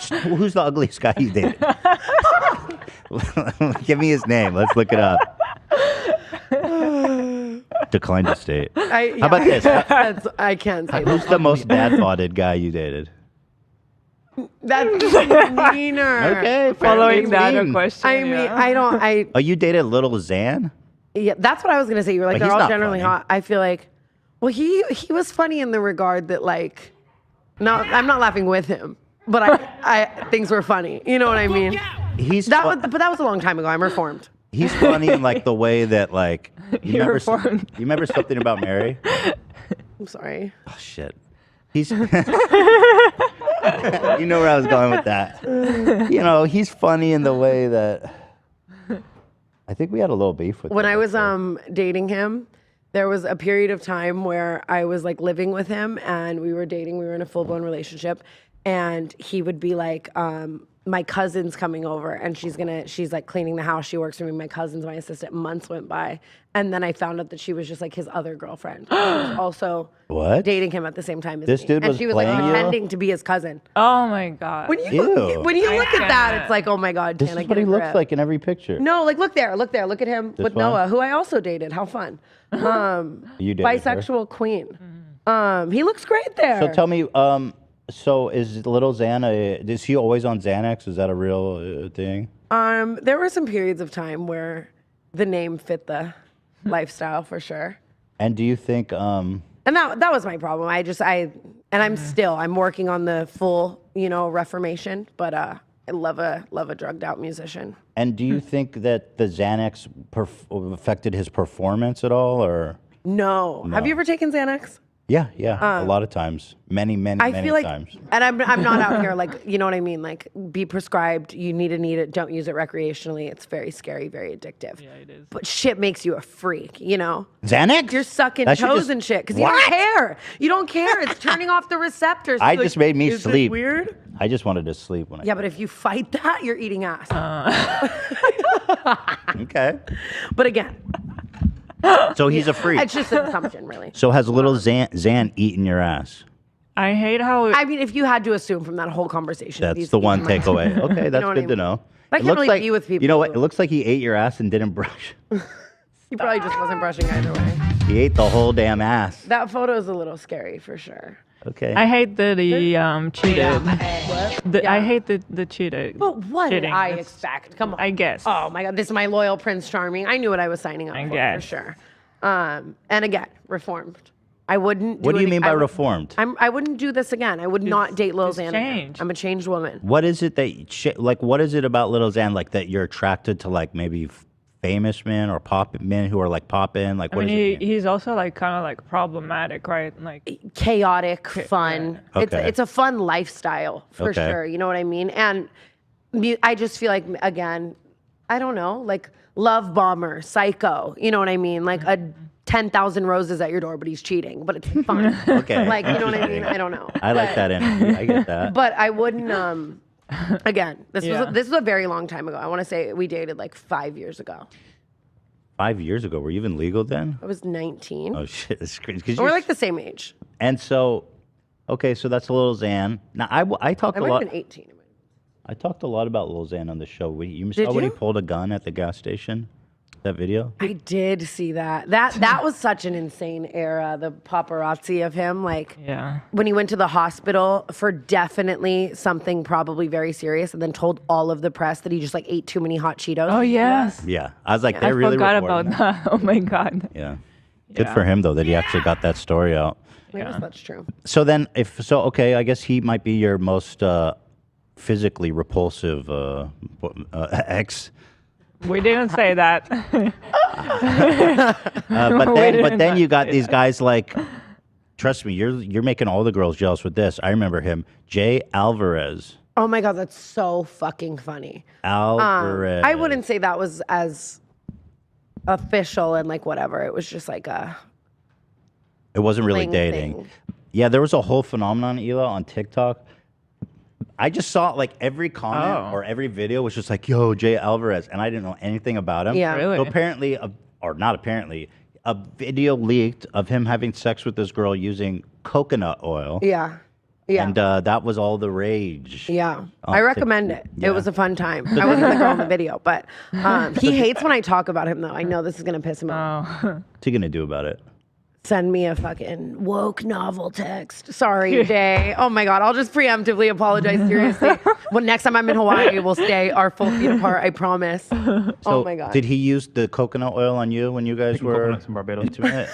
Who's the ugliest guy you dated? Give me his name. Let's look it up. Decline to state. How about this? I can't say Who's the most bad-bodied guy you dated? That's meaner. Okay, Following that question. I mean, Oh, you dated Little Xan? Yeah, that's what I was gonna say. You were like, But they're he's all not generally funny. hot. I feel like, well, he was funny in the regard that like, no, I'm not laughing with him, but I things were funny. You know what I mean? But that was a long time ago. I'm reformed. He's funny in like the way that like you remember something about Mary? I'm sorry. Oh shit. He's you know where I was going with that. You know, he's funny in the way that I think we had a little beef with When him, I was actually. dating him, there was a period of time where I was like living with him and we were dating. We were in a full-blown relationship, and he would be like, my cousin's coming over and she's like cleaning the house. She works for me. My cousin's my assistant. Months went by. And then I found out that she was just like his other girlfriend. She was also dating him at the same time as This me. dude and was she was like playing you? pretending to be his cousin. Oh my God. When you look at that, it's like, oh my God, This Tana, is what he get a looks grip. like in every picture. No, like look there. Look at him with one? Noah, who I also dated. How fun. You dated bisexual queen. He looks great there. So tell me, so is Little Xan is he always on Xanax? Is that a real thing? There were some periods of time where the name fit the lifestyle for sure. And do you think And that was my problem. I'm working on the full, reformation, but I love a drugged out musician. and do you think that the Xanax affected his performance at all, or No. Have you ever taken Xanax? Yeah, a lot of times, many I feel like, times. and I'm not out here like, you know what I mean? Like, be prescribed. You need to need it. Don't use it recreationally. It's very scary, very addictive. Yeah, it is. But shit makes you a freak, Xanax? You're sucking That should toes just- and shit because you What? don't care. You don't care. It's turning off the receptors. I It's just like, made me is this sleep. weird? I just wanted to sleep when I. Yeah, but if you fight that, you're eating ass. Okay. But again, So he's a freak. it's just an assumption, really. So has Little Xan eaten your ass? I hate how I mean, if you had to assume from that whole conversation, That's he's the one eating my ass. takeaway. Okay, that's what I good to mean? know. I It can't looks really like be with people You know what? who- It looks like he ate your ass and didn't brush. He probably just wasn't brushing either way. He ate the whole damn ass. That photo is a little scary for sure. Okay. I hate that he cheated. I hate the cheated. But what did cheating. I That's- expect? Come on. I guess. Oh my God, this is my loyal Prince Charming. I knew what I was signing up for guess. sure. And again, reformed. I wouldn't. What do you any- mean by I would- reformed? I wouldn't do this again. I would not date Lil Xan. again. changed. I'm a changed woman. What is it that like? What is it about Little Xan like that you're attracted to like maybe famous men or pop men who are like poppin'? Like I what mean, does it mean? he's also like kind of like problematic, right? Like Chaotic, fun. Okay. It's a fun lifestyle for Okay. sure. You know what I mean? And I just feel like, again, I don't know, like Love Bomber, Psycho. You know what I mean? Like a 10,000 roses at your door, but he's cheating. But it's fun. Okay. Like, you know what I mean? I don't know. I like that energy. I get that. But I wouldn't. Again, this was a very long time ago. I want to say we dated like 5 years ago. 5 years ago, were you even legal then? I was 19. Oh shit, it's crazy. 'Cause We're you're- like the same age. and so, okay, so that's Little Xan. Now I talked I a might lot. have been 18. I talked a lot about Lil Xan on the show. You Did saw when he you? pulled a gun at the gas station? That video? I did see that. That was such an insane era, the paparazzi of him. Like yeah. when he went to the hospital for definitely something probably very serious and then told all of the press that he just like ate too many hot Cheetos. Oh yes. Yeah. I was like, I they're really forgot recording about that. Oh my God. Yeah. Good Yeah. for him though that he actually got that story out. I guess that's true. So then okay, I guess he might be your most physically repulsive ex. We didn't say that. But then you got these guys like, trust me, you're making all the girls jealous with this. I remember him, Jay Alvarez. Oh my God, that's so fucking funny. Alvarez. I wouldn't say that was as official and like whatever. It was just like a It wasn't really fling dating. thing. Yeah, there was a whole phenomenon, Ela, on TikTok. I just saw like every comment or every video was just like, yo, Jay Alvarez. And I didn't know anything about him. Yeah. Really? So apparently, or not apparently, a video leaked of him having sex with this girl using coconut oil. Yeah. Yeah. And that was all the rage. Yeah. I recommend it. Yeah. It was a fun time. I wasn't the girl in the video, but he hates when I talk about him, though. I know this is going to piss him off. What's he going to do about it? Send me a fucking woke novel text. Sorry, Jay. Oh my God. I'll just preemptively apologize. Seriously. Well, next time I'm in Hawaii, we'll stay our full feet apart. I promise. So Oh my God. Did he use the coconut oil on you when you guys were coconuts in Barbados. intimate?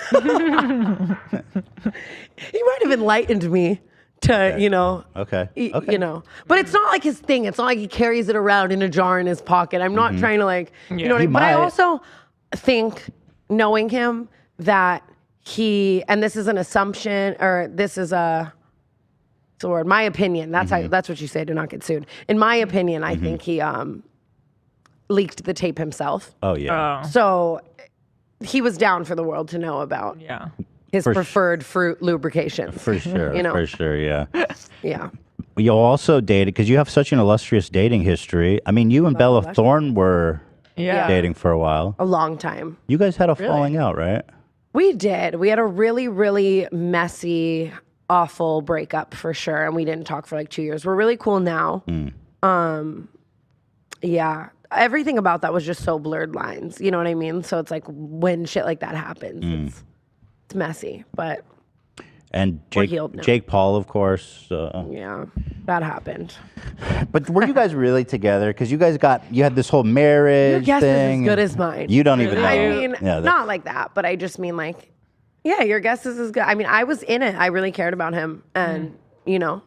He might have enlightened me to, you know. Okay. You know, but it's not like his thing. It's not like he carries it around in a jar in his pocket. I'm not trying to like, you know what I mean? But I also think, knowing him, that and this is an assumption, or this is what's the word? My opinion. That's that's what you say to not get sued. In my opinion, I think he leaked the tape himself. Oh yeah. So he was down for the world to know about. Yeah. His preferred fruit lubrications. For sure. You know? For sure. Yeah. Yeah. You also dated because you have such an illustrious dating history. I mean, you and Bella Thorne were dating for a while. A long time. You guys had a falling out, right? We did. We had a really, really messy, awful breakup for sure. And we didn't talk for like 2 years. We're really cool now. Yeah. Everything about that was just so blurred lines. You know what I mean? So it's like when shit like that happens, it's messy. But And we're healed now. Jake Paul, of course. Yeah, that happened. But were you guys really together? Because you had this whole marriage Your guess thing. is as good as mine. You don't even know. I mean, not like that, but I just mean like, yeah, your guess is as good. I mean, I was in it. I really cared about him, and you know,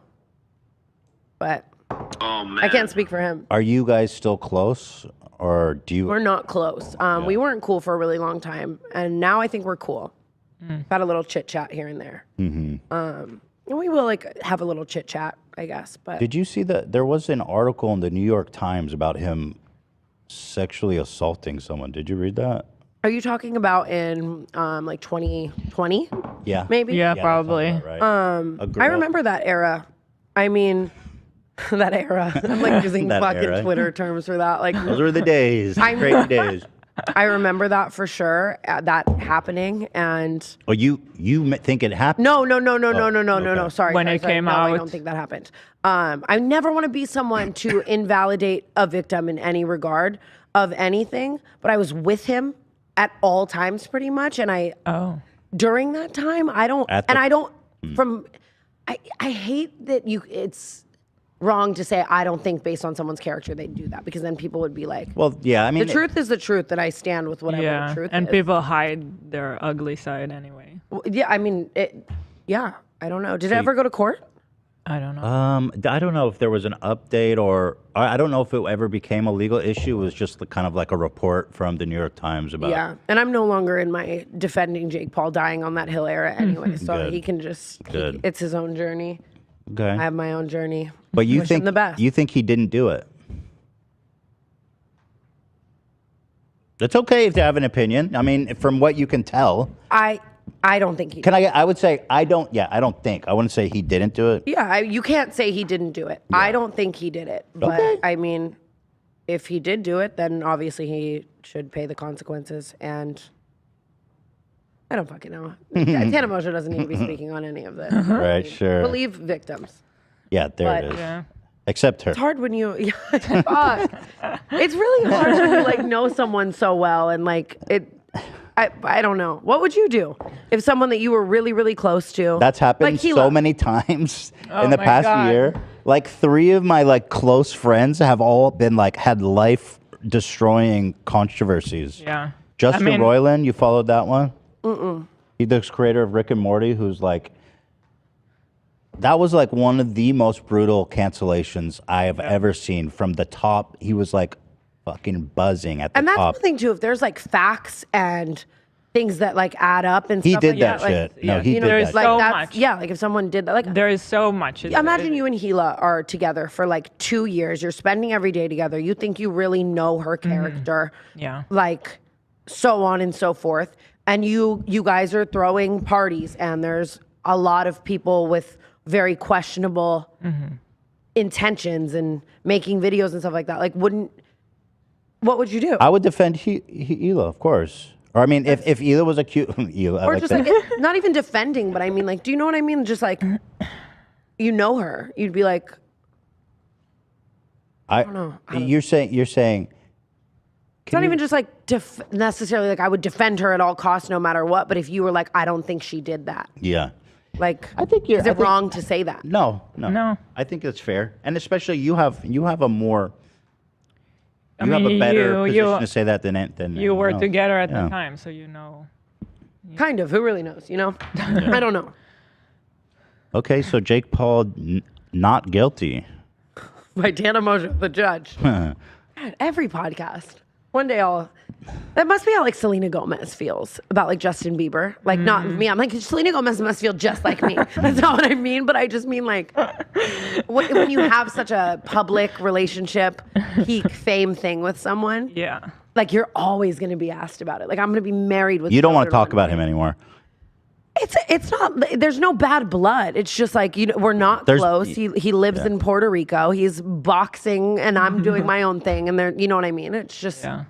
but I can't speak for him. Are you guys still close, or do you? We're not close. We weren't cool for a really long time, and now I think we're cool. Had a little chit chat here and there. And we will like have a little chit chat, I guess. But Did you see that there was an article in the New York Times about him sexually assaulting someone? Did you read that? Are you talking about in like 2020? Yeah. Maybe. Yeah, that probably. sounds about right. I remember that era. I mean, that era. I'm like using That fucking era. Twitter terms for that. Like, Those were the days. Crazy days. I remember that for sure. That happening, and Oh, you think it happened? no. okay. Sorry. When sorry, it sorry. came No, I out. don't think that happened. I never want to be someone to invalidate a victim in any regard of anything, but I was with him at all times, pretty much, and during that time, I hate that it's wrong to say I don't think based on someone's character they'd do that, because then people would be like, Well, yeah. I mean, the truth is the truth, and I stand with whatever the truth and is. people hide their ugly side anyway. Yeah, I mean, I don't know. Did it ever go to court? I don't know. I don't know if there was an update, or I don't know if it ever became a legal issue. It was just kind of like a report from the New York Times about. Yeah, and I'm no longer in my defending Jake Paul dying on that hill era anyway, so Good. he can just, Good. it's his own journey. Okay. I have my own journey. But you Wish him think the best. you think he didn't do it? It's okay if you have an opinion. I mean, from what you can tell. I don't think he Can I would say I don't. Yeah, I don't think. I wouldn't say he didn't do it. Yeah, you can't say he didn't do it. I don't think he did it. But Okay. I mean, if he did do it, then obviously he should pay the consequences. And I don't fucking know. Tana Mongeau doesn't need to be speaking on any of this. Right. Sure. Believe victims. Yeah. There But- it is. Yeah. Except her. It's hard when you. Fuck. It's really hard when you like know someone so well, and like it. I don't know. What would you do if someone that you were really, really close to? That's happened like so Hila. many times in the my past God. year. Like 3 of my like close friends have all been like had life destroying controversies. Yeah. Justin I mean- Roiland, you followed that one? He's the creator of Rick and Morty, who's like, that was like one of the most brutal cancellations I have ever seen from the top. He was like fucking buzzing at the And that's top. the thing too. If there's like facts and things that like add up and He stuff did like that that, shit. like, No, he you did know, that it's like so that's much. yeah. Like if someone did that, like There is so much. imagine you and Hila are together for like 2 years. You're spending every day together. You think you really know her character. Yeah. Like so on and so forth. And you guys are throwing parties, and there's a lot of people with very questionable intentions and making videos and stuff like that. Like, what would you do? I would defend Hila, of course. Or I mean, if Hila was accused, Hila, I Or like just that. like not even defending, but I mean, like, do you know what I mean? Just like you know her, you'd be like, I don't know. You're saying. It's not even just like necessarily like I would defend her at all costs, no matter what. But if you were like, I don't think she did that. Yeah. Like, is it wrong to say that? No. No. I think that's fair, and especially you have a more. You have a better position to say that than you were else. together at the time, so you know. Kind of. Who really knows? You know. I don't know. Okay, so Jake Paul not guilty. By Tana Mongeau, the judge. God, every podcast. One day that must be how like Selena Gomez feels about like Justin Bieber. Like not me. I'm like, Selena Gomez must feel just like me. That's not what I mean. But I just mean like when you have such a public relationship, peak fame thing with someone. Yeah. Like you're always going to be asked about it. Like I'm going to be married with. You don't want to talk about him anymore. It's not. There's no bad blood. It's just like we're not close. He lives in Puerto Rico. He's boxing, and I'm doing my own thing. And you know what I mean. It's just. Yeah.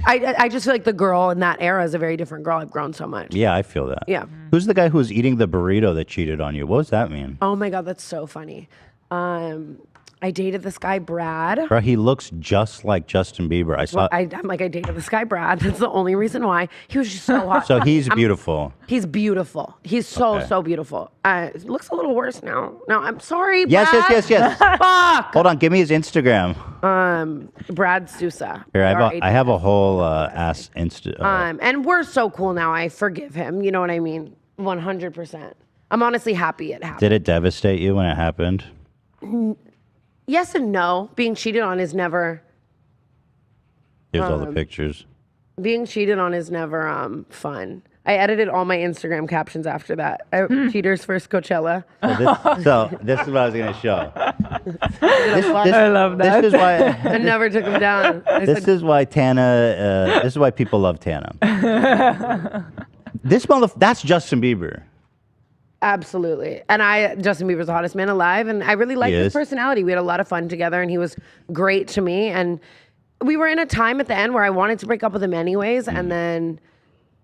I just feel like the girl in that era is a very different girl. I've grown so much. Yeah, I feel that. Yeah. Who's the guy who was eating the burrito that cheated on you? What does that mean? Oh my God, that's so funny. I dated this guy, Brad. Bro, he looks just like Justin Bieber. I'm like, I dated this guy, Brad. That's the only reason why. He was just so hot. So he's beautiful. He's beautiful. He's so beautiful. It looks a little worse now. No, I'm sorry, Brad. Yes. Fuck. Hold on, give me his Instagram. Brad Sousa. Here, I have a whole ass Insta. And we're so cool now. I forgive him. You know what I mean? 100%. I'm honestly happy it happened. Did it devastate you when it happened? Yes and no. Being cheated on is never. Here's all the pictures. Being cheated on is never fun. I edited all my Instagram captions after that. Cheater's first Coachella. So this is what I was going to show. I love that. This is why I never took them down. This is why Tana. This is why people love Tana. That's Justin Bieber. Absolutely. And Justin Bieber's the hottest man alive. And I really liked his personality. We had a lot of fun together and he was great to me. And we were in a time at the end where I wanted to break up with him anyways. And then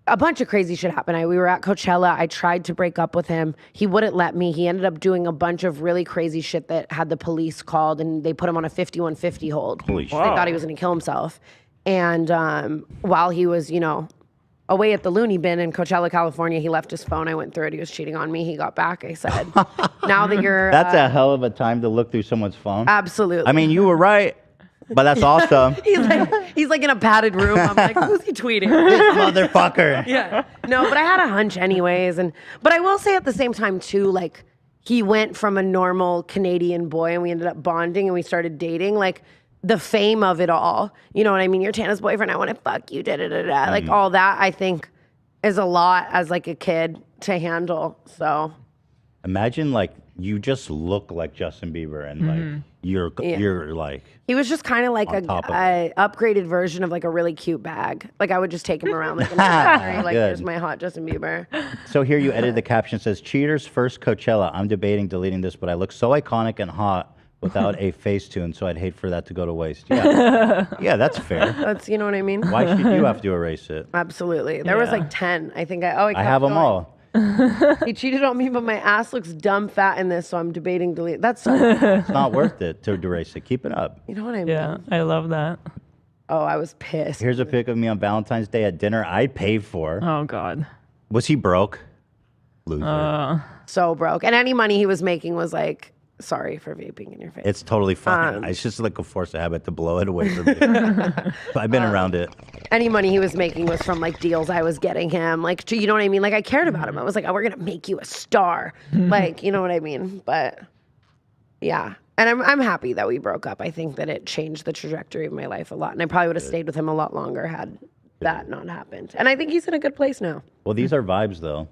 a bunch of crazy shit happened. We were at Coachella. I tried to break up with him. He wouldn't let me. He ended up doing a bunch of really crazy shit that had the police called and they put him on a 5150 hold. Holy shit. They thought he was going to kill himself. And while he was, away at the loony bin in Coachella, California, he left his phone. I went through it. He was cheating on me. He got back. I said, now that you're... That's a hell of a time to look through someone's phone. Absolutely. I mean, you were right, but that's awesome. he's like in a padded room. I'm like, who's he tweeting? This motherfucker. Yeah. No, but I had a hunch anyways. But I will say at the same time too, like he went from a normal Canadian boy and we ended up bonding and we started dating. Like the fame of it all, you know what I mean? You're Tana's boyfriend. I want to fuck you. Like all that, I think, is a lot as like a kid to handle. So imagine like you just look like Justin Bieber and like you're like he was just kind of like a upgraded version of like a really cute bag. Like I would just take him around like here's my hot Justin Bieber. So here you edited the caption. It says cheaters first Coachella. I'm debating deleting this, but I look so iconic and hot without a Facetune, so I'd hate for that to go to waste. Yeah, yeah, that's fair. That's, you know what I mean? Why should you have to erase it? Absolutely. There was like 10. I think I have them all. He cheated on me, but my ass looks dumb fat in this, so I'm debating delete. That's so It's not worth it to erase it. Keep it up. You know what I mean? Yeah, I love that. Oh, I was pissed. Here's a pic of me on Valentine's Day at dinner I paid for. Oh, God. Was he broke? Loser. So broke. And any money he was making was like, sorry for vaping in your face. It's totally fine. It's just like a force of habit to blow it away from me. I've been around it. Any money he was making was from like deals I was getting him. Like, you know what I mean? Like I cared about him. I was like, oh, we're going to make you a star. Like, you know what I mean? But yeah. And I'm happy that we broke up. I think that it changed the trajectory of my life a lot. And I probably would have stayed with him a lot longer had that not happened. And I think he's in a good place now. Well, these are vibes though.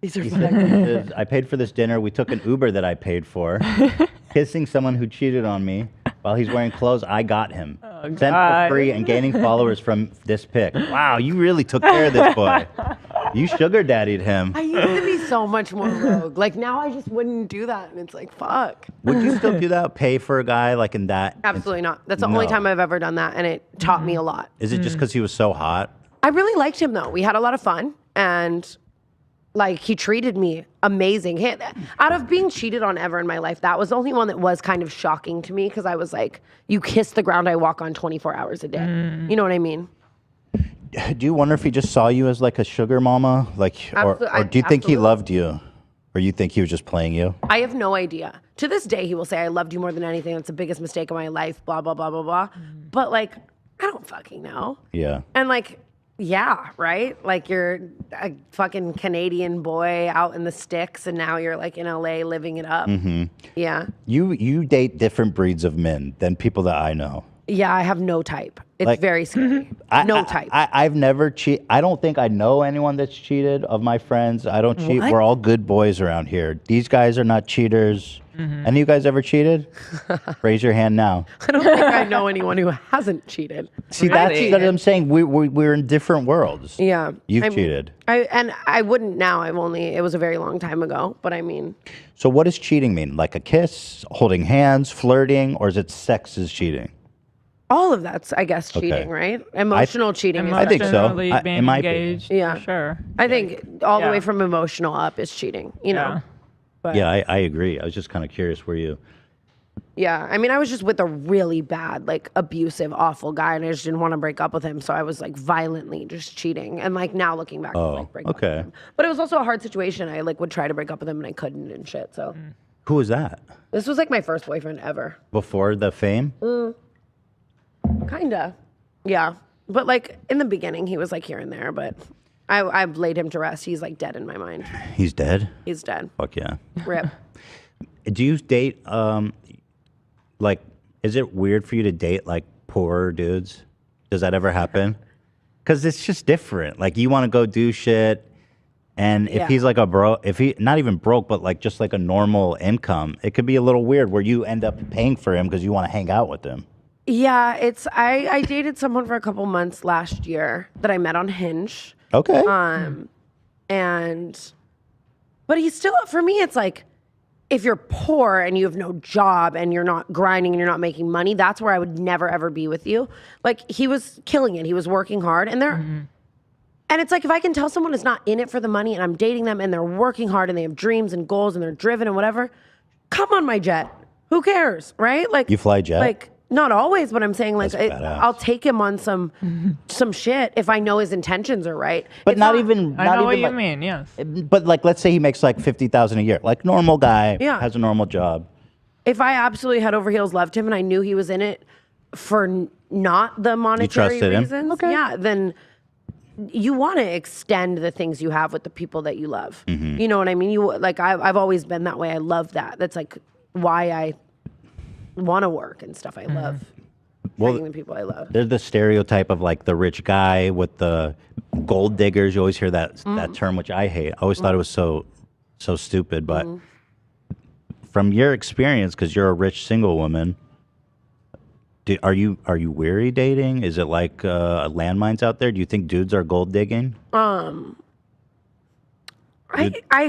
These are fun. I paid for this dinner. We took an Uber that I paid for. Kissing someone who cheated on me while he's wearing clothes I got him. Sent for free and gaining followers from this pic. Wow, you really took care of this boy. You sugar daddied him. I used to be so much more rogue. Like now I just wouldn't do that. And it's like, fuck. Would you still do that? Pay for a guy like in that? Absolutely not. That's the only time I've ever done that. And it taught me a lot. Is it just because he was so hot? I really liked him though. We had a lot of fun. And like he treated me amazing. Out of being cheated on ever in my life, that was the only one that was kind of shocking to me because I was like, you kiss the ground I walk on 24 hours a day. You know what I mean? Do you wonder if he just saw you as like a sugar mama? Like, or do you think he loved you? Or you think he was just playing you? I have no idea. To this day, he will say, I loved you more than anything. That's the biggest mistake of my life, blah, blah, blah, blah, blah. But like, I don't fucking know. Yeah. And like, yeah, right? Like you're a fucking Canadian boy out in the sticks and now you're like in LA living it up. Yeah. You date different breeds of men than people that I know. Yeah, I have no type. It's very scary. No type. I've never cheated. I don't think I know anyone that's cheated of my friends. I don't cheat. What? We're all good boys around here. These guys are not cheaters. Any of you guys ever cheated? Raise your hand now. I don't think I know anyone who hasn't cheated. See, that's what I'm saying. We're in different worlds. Yeah. You've cheated. I wouldn't now. It was a very long time ago, but I mean. So what does cheating mean? Like a kiss, holding hands, flirting, or is it sex is cheating? All of that's, I guess, cheating, right? Emotional cheating. I think so. Emotionally being it might be. engaged, Yeah. for sure. I think all the way from emotional up is cheating, you know? But Yeah, I agree. I was just kind of curious where you... yeah, I mean, I was just with a really bad, like, abusive, awful guy, and I just didn't want to break up with him, so I was, like, violently just cheating. And, like, now looking back, I like, break up with him. But it was also a hard situation. I, like, would try to break up with him, and I couldn't and shit, so. Who was that? This was, like, my first boyfriend ever. Before the fame? Kinda. Yeah. But, like, in the beginning, he was, like, here and there, but I've laid him to rest. He's, like, dead in my mind. He's dead? He's dead. Fuck yeah. Rip. Do you date, like, is it weird for you to date, like, poorer dudes? Does that ever happen? Because it's just different. Like, you want to go do shit, and if he's, like, if he, not even broke, but, like, just, like, a normal income, it could be a little weird where you end up paying for him because you want to hang out with him. Yeah, I dated someone for a couple months last year that I met on Hinge. Okay. But he's still, for me, it's like, if you're poor and you have no job and you're not grinding and you're not making money, that's where I would never, ever be with you. Like, he was killing it. He was working hard. And and it's like, if I can tell someone is not in it for the money and I'm dating them and they're working hard and they have dreams and goals and they're driven and whatever, come on my jet. Who cares, right? Like, you fly jet? Like, not always, but I'm saying, like, I'll take him on some shit if I know his intentions are right. But not even. I know what you like, mean, yes. But like, let's say he makes like $50,000 a year, like normal guy, has a normal job. If I absolutely head over heels loved him and I knew he was in it for not the monetary reasons, then you want to extend the things you have with the people that you love. You know what I mean? I've always been that way. I love that. That's like why I want to work and stuff. I love finding the people I love. They're the stereotype of like the rich guy with the gold diggers. You always hear that term, which I hate. I always thought it was so stupid. But from your experience, because you're a rich single woman, are you weary dating? Is it like landmines out there? Do you think dudes are gold digging? I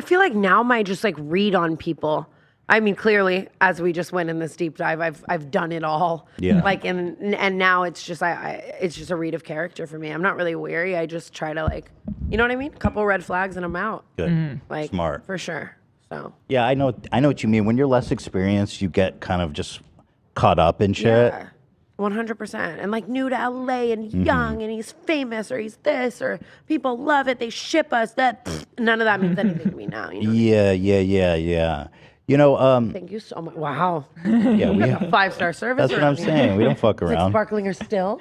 feel like now my just like read on people. I mean, clearly, as we just went in this deep dive, I've done it all. Yeah. Like, and now it's just it's just a read of character for me. I'm not really weary. I just try to, like, you know what I mean? A couple red flags and I'm out. Good. Like, smart for sure. So. Yeah, I know what you mean. When you're less experienced, you get kind of just caught up in shit. Yeah. 100%. And like new to LA and young and he's famous or he's this or people love it. They ship us. None of that means anything to me now. You know Yeah. You know, thank you so much. Wow. Yeah, we have 5-star service. That's what I'm saying. We don't fuck It's around. like sparkling or still.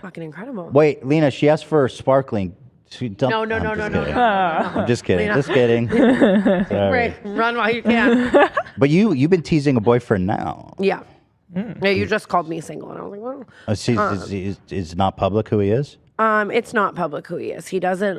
Fucking incredible. Wait, Lena, she asked for sparkling. No. I'm just kidding. Lena. Just kidding. Right. Run while you can. But you've been teasing a boyfriend now. Yeah. Yeah, you just called me single, and I was like, well. Is not public who he is? It's not public who he is. He doesn't,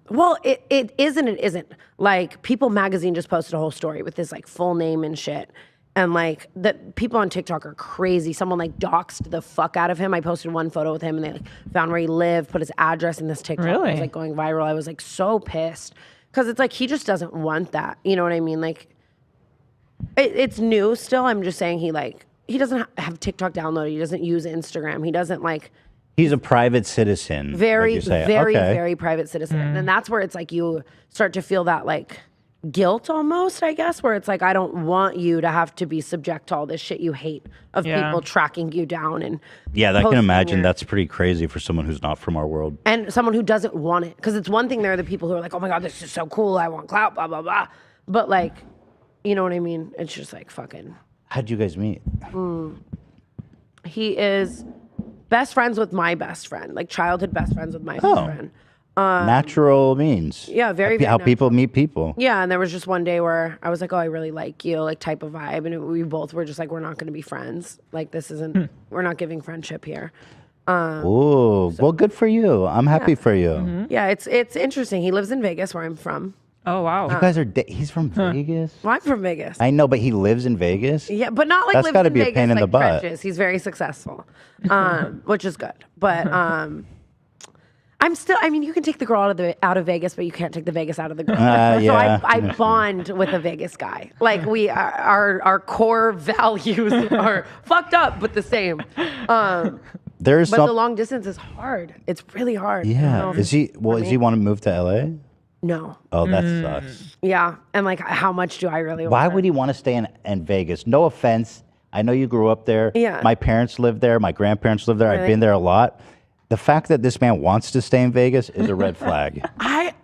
well, it is and it isn't. Like, People Magazine just posted a whole story with his, like, full name and shit. And, like, the people on TikTok are crazy. Someone, like, doxed the fuck out of him. I posted one photo with him, and they, like, found where he lived, put his address in this TikTok. Really? It was, like, going viral. I was, like, so pissed. Because it's, like, he just doesn't want that. You know what I mean? Like, it's new still. I'm just saying he doesn't have TikTok downloaded. He doesn't use Instagram. He doesn't, like... He's a private citizen. Very, like you say. very, Okay. very private citizen. And that's where it's like you start to feel that like guilt almost, I guess, where it's like, I don't want you to have to be subject to all this shit you hate of people tracking you down. And Yeah, I can posting imagine your- that's pretty crazy for someone who's not from our world. And someone who doesn't want it. Because it's one thing, there are the people who are like, oh my God, this is so cool. I want clout, blah, blah, blah. But like, you know what I mean? It's just like fucking. How'd you guys meet? He is best friends with my best friend, like childhood best friends with my best friend. Natural means. Yeah, very, very How people meet people. Yeah, and there was just one day where I was like, oh, I really like you, like type of vibe. And we both were just like, we're not going to be friends. Like, this isn't, we're not giving friendship here. Ooh, well, good for you. I'm happy for you. Yeah, it's interesting. He lives in Vegas, where I'm from. Oh, wow. You guys are, he's from Vegas? Well, I'm from Vegas. I know, but he lives in Vegas? Yeah, but not like That's lives gotta in be a Vegas pain in like the butt. French is. He's very successful, which is good. But I'm still. I mean, you can take the girl out of Vegas, but you can't take the Vegas out of the girl. Yeah. So I bond with a Vegas guy. Like our core values are fucked up, but the same. There's But some. the long distance is hard. It's really hard. I don't Yeah. know if Is he, it's well, for does me. he want to move to LA? No. Oh, that sucks. Yeah, and like, how much do I really? Why want would he want to stay in Vegas? No offense. I know you grew up there. Yeah. My parents lived there. My grandparents lived there. I've Really? been there a lot. The fact that this man wants to stay in Vegas is a red flag.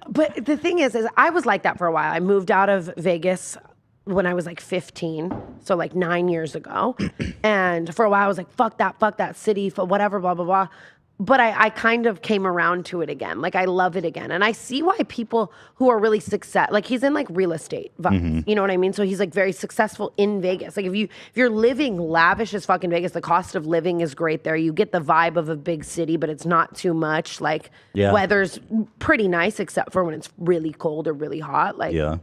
But the thing is I was like that for a while. I moved out of Vegas when I was like 15, so like 9 years ago. And for a while I was like, fuck that city, for whatever, blah, blah, blah. But I kind of came around to it again. Like, I love it again. And I see why people who are really like, he's in like real estate vibes, you know what I mean? So he's like very successful in Vegas. Like, if you're living lavish as fucking Vegas, the cost of living is great there. You get the vibe of a big city, but it's not too much. Like, weather's pretty nice, except for when it's really cold or really hot. Like, Yeah.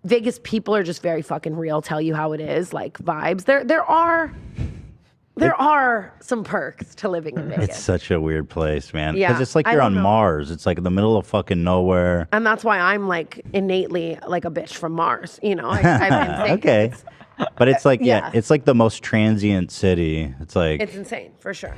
Vegas people are just very fucking real, tell you how it is, like vibes. There are some perks to living in Vegas. It's such a weird place, man. Yeah, Because it's like I you're don't on know. Mars. It's like in the middle of fucking nowhere. And that's why I'm like innately like a bitch from Mars, you know? I've been saying Okay. it's But it's like, Yeah. it's like the most transient city. It's like, insane, for sure.